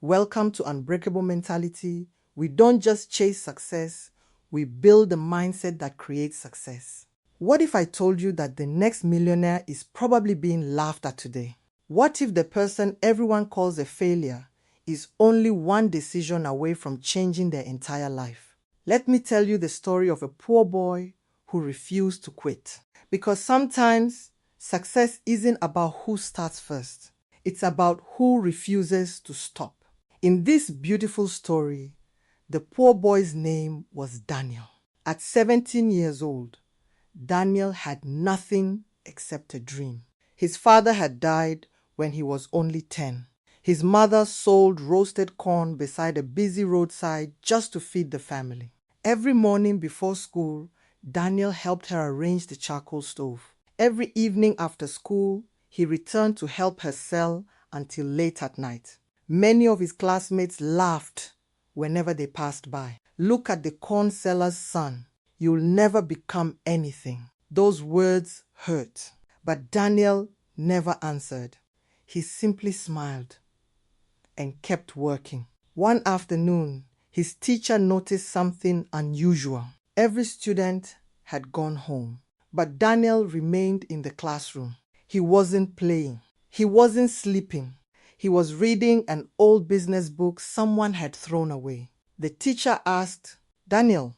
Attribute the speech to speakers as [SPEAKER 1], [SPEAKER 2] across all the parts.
[SPEAKER 1] Welcome to Unbreakable Mentality. We don't just chase success, we build the mindset that creates success. What if I told you that the next millionaire is probably being laughed at today? What if the person everyone calls a failure is only one decision away from changing their entire life? Let me tell you the story of a poor boy who refused to quit. Because sometimes success isn't about who starts first. It's about who refuses to stop. In this beautiful story, the poor boy's name was Daniel. At 17 years old, Daniel had nothing except a dream. His father had died when he was only 10. His mother sold roasted corn beside a busy roadside just to feed the family. Every morning before school, Daniel helped her arrange the charcoal stove. Every evening after school, he returned to help her sell until late at night. Many of his classmates laughed whenever they passed by. Look at the corn seller's son. You'll never become anything. Those words hurt. But Daniel never answered. He simply smiled and kept working. One afternoon, his teacher noticed something unusual. Every student had gone home, but Daniel remained in the classroom. He wasn't playing. He wasn't sleeping. He was reading an old business book someone had thrown away. The teacher asked, "Daniel,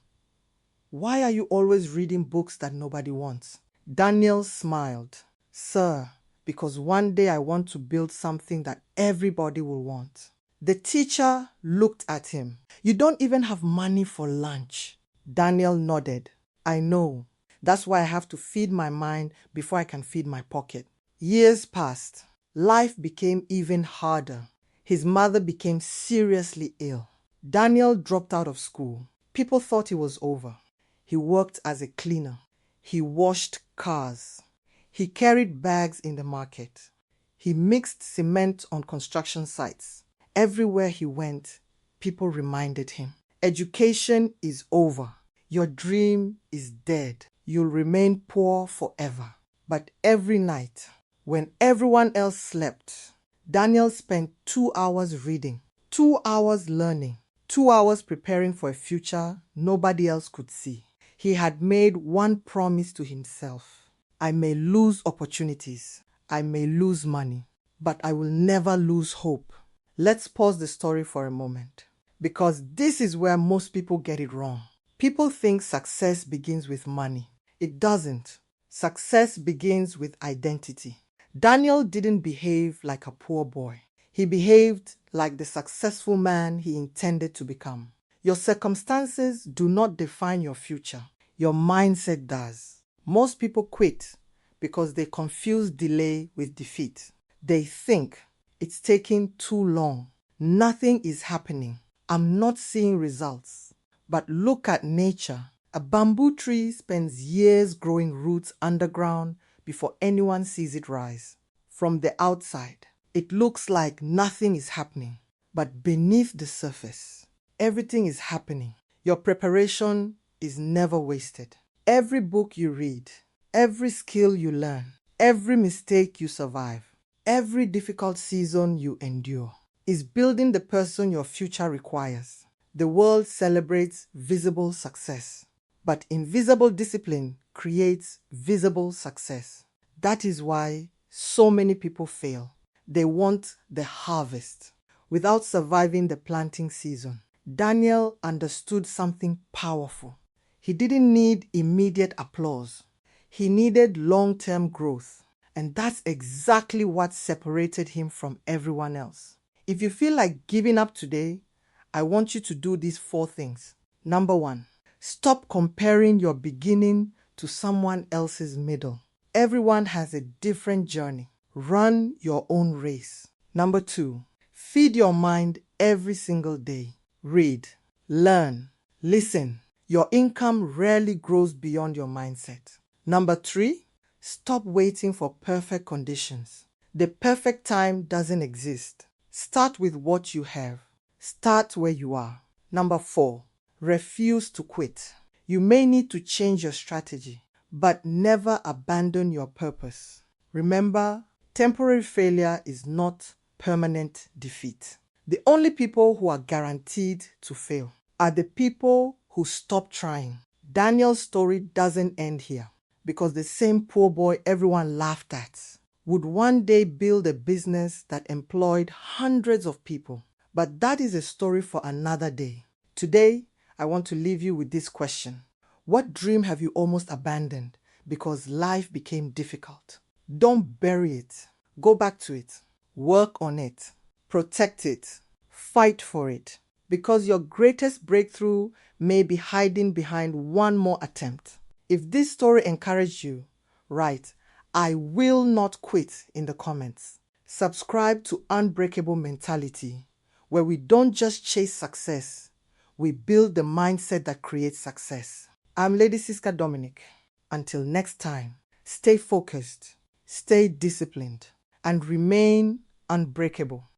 [SPEAKER 1] why are you always reading books that nobody wants?" Daniel smiled. "Sir, because one day I want to build something that everybody will want." The teacher looked at him. "You don't even have money for lunch." Daniel nodded. "I know. That's why I have to feed my mind before I can feed my pocket." Years passed. Life became even harder. His mother became seriously ill. Daniel dropped out of school. People thought he was over. He worked as a cleaner. He washed cars. He carried bags in the market. He mixed cement on construction sites. Everywhere he went, people reminded him, "Education is over. Your dream is dead. You'll remain poor forever." But every night, when everyone else slept, Daniel spent 2 hours reading, 2 hours learning, 2 hours preparing for a future nobody else could see. He had made one promise to himself: "I may lose opportunities, I may lose money, but I will never lose hope." Let's pause the story for a moment, because this is where most people get it wrong. People think success begins with money. It doesn't. Success begins with identity. Daniel didn't behave like a poor boy. He behaved like the successful man he intended to become. Your circumstances do not define your future. Your mindset does. Most people quit because they confuse delay with defeat. They think, "It's taking too long. Nothing is happening. I'm not seeing results." But look at nature. A bamboo tree spends years growing roots underground before anyone sees it rise. From the outside, it looks like nothing is happening. But beneath the surface, everything is happening. Your preparation is never wasted. Every book you read, every skill you learn, every mistake you survive, every difficult season you endure is building the person your future requires. The world celebrates visible success, but invisible discipline creates visible success. That is why so many people fail. They want the harvest without surviving the planting season. Daniel understood something powerful. He didn't need immediate applause. He needed long-term growth. And that's exactly what separated him from everyone else. If you feel like giving up today, I want you to do these 4 things. Number 1, stop comparing your beginning to someone else's middle. Everyone has a different journey. Run your own race. Number 2, feed your mind every single day. Read, learn, listen. Your income rarely grows beyond your mindset. Number 3, stop waiting for perfect conditions. The perfect time doesn't exist. Start with what you have. Start where you are. Number 4, refuse to quit. You may need to change your strategy, but never abandon your purpose. Remember, temporary failure is not permanent defeat. The only people who are guaranteed to fail are the people who stop trying. Daniel's story doesn't end here, because the same poor boy everyone laughed at would one day build a business that employed hundreds of people. But that is a story for another day. Today, I want to leave you with this question. What dream have you almost abandoned because life became difficult? Don't bury it. Go back to it. Work on it. Protect it. Fight for it. Because your greatest breakthrough may be hiding behind one more attempt. If this story encouraged you, write, "I will not quit" in the comments. Subscribe to Unbreakable Mentality, where we don't just chase success, we build the mindset that creates success. I'm Lady Siska Dominic. Until next time, stay focused, stay disciplined, and remain unbreakable.